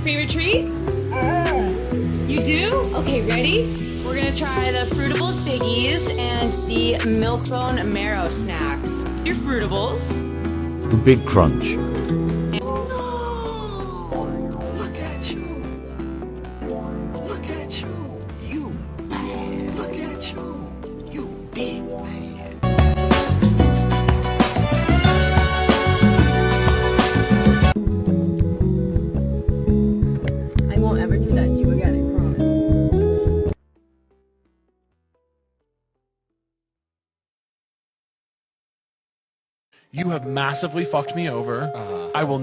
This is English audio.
favorite treat? You do? Okay, ready? We're gonna try the Fruitables Biggies and the Milk-Bone Marrow snacks. Your Fruitables. Big Crunch. Look at you. Look at you. You bad. Look at you. You big man. I won't ever do that to you again, I promise. You have massively fucked me over. I will